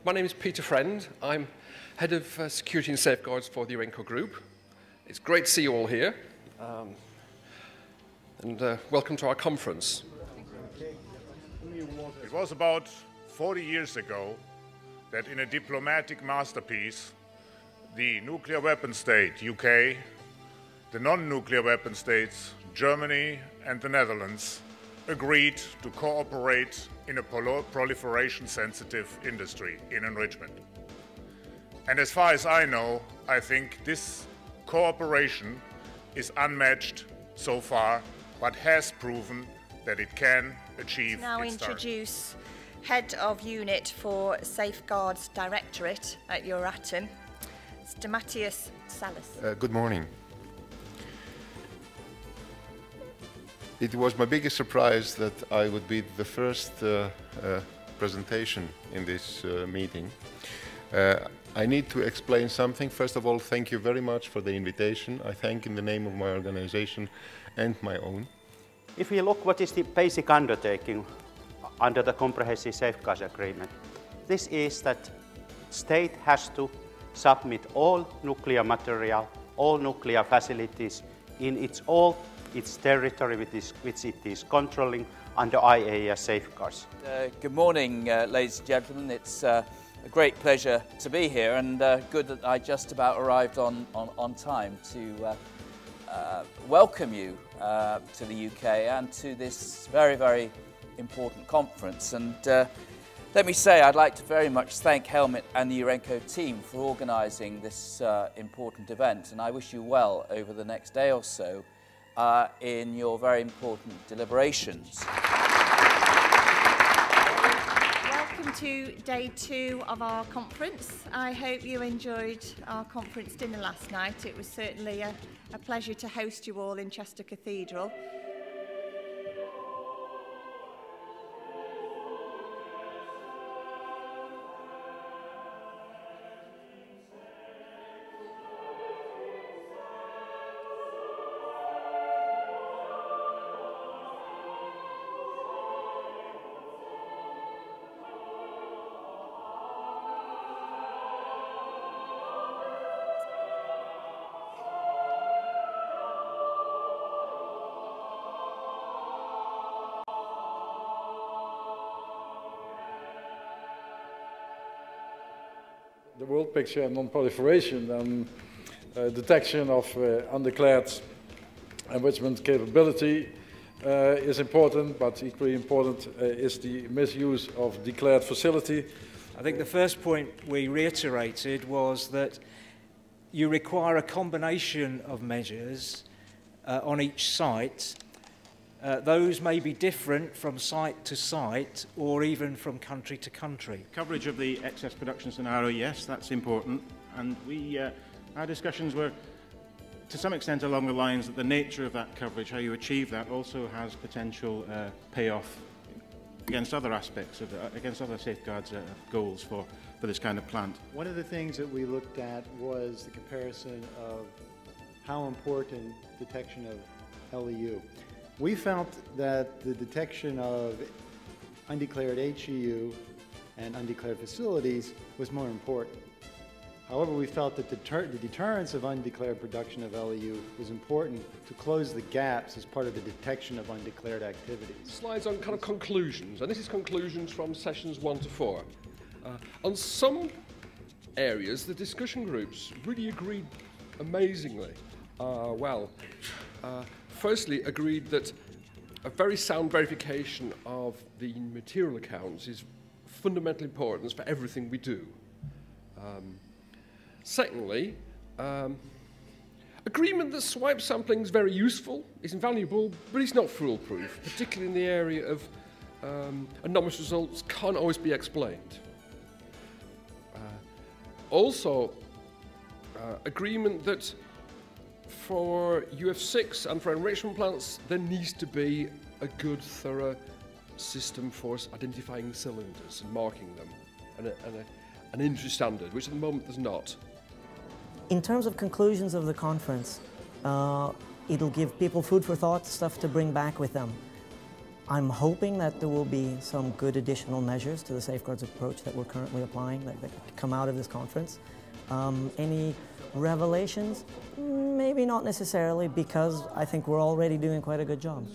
My name is Peter Friend. I'm Head of Security and Safeguards for the Urenco Group. It's great to see you all here. Welcome to our conference. It was about 40 years ago that in a diplomatic masterpiece, the nuclear weapon state, UK, the non-nuclear weapon states, Germany and the Netherlands, agreed to cooperate in a proliferation-sensitive industry in enrichment. And as far as I know, I think this cooperation is unmatched so far, but has proven that it can achieve now its target. Introduce Head of Unit for Safeguards Directorate at Euratom, Stamatios Salas. Good morning. It was my biggest surprise that I would be the first presentation in this meeting. I need to explain something. First of all, thank you very much for the invitation. I thank in the name of my organization and my own. If we look what is the basic undertaking under the Comprehensive Safeguards Agreement, this is that state has to submit all nuclear material, all nuclear facilities in its territory which it is controlling under IAEA safeguards. Good morning, ladies and gentlemen. It's a great pleasure to be here, and good that I just about arrived on time to welcome you to the UK and to this very, very important conference. And let me say I'd like to very much thank Helmut and the Urenco team for organising this important event, and I wish you well over the next day or so in your very important deliberations. Welcome to day 2 of our conference. I hope you enjoyed our conference dinner last night. It was certainly a pleasure to host you all in Chester Cathedral. The world picture and non-proliferation and detection of undeclared enrichment capability is important, but equally important is the misuse of declared facility. I think the first point we reiterated was that you require a combination of measures on each site. Those may be different from site to site or even from country to country. Coverage of the excess production scenario, yes, that's important. And our discussions were to some extent along the lines that the nature of that coverage, how you achieve that, also has potential payoff against other aspects of against other safeguards goals for this kind of plant. One of the things that we looked at was the comparison of how important detection of LEU. We felt that the detection of undeclared HEU and undeclared facilities was more important. However, we felt that the deterrence of undeclared production of LEU was important to close the gaps as part of the detection of undeclared activities. Slides on kind of conclusions, and this is conclusions from sessions 1 to 4. On some areas, the discussion groups really agreed amazingly well. Firstly, agreed that a very sound verification of the material accounts is fundamentally important for everything we do. Secondly, agreement that swipe sampling is very useful, is invaluable, but it's not foolproof, particularly in the area of anomalous results can't always be explained. Also, agreement that for UF6 and for enrichment plants, there needs to be a good, thorough system for identifying cylinders and marking them, and an industry standard, which at the moment there's not. In terms of conclusions of the conference, it'll give people food for thought, stuff to bring back with them. I'm hoping that there will be some good additional measures to the safeguards approach that we're currently applying that come out of this conference. Any revelations? Maybe not necessarily, because I think we're already doing quite a good job.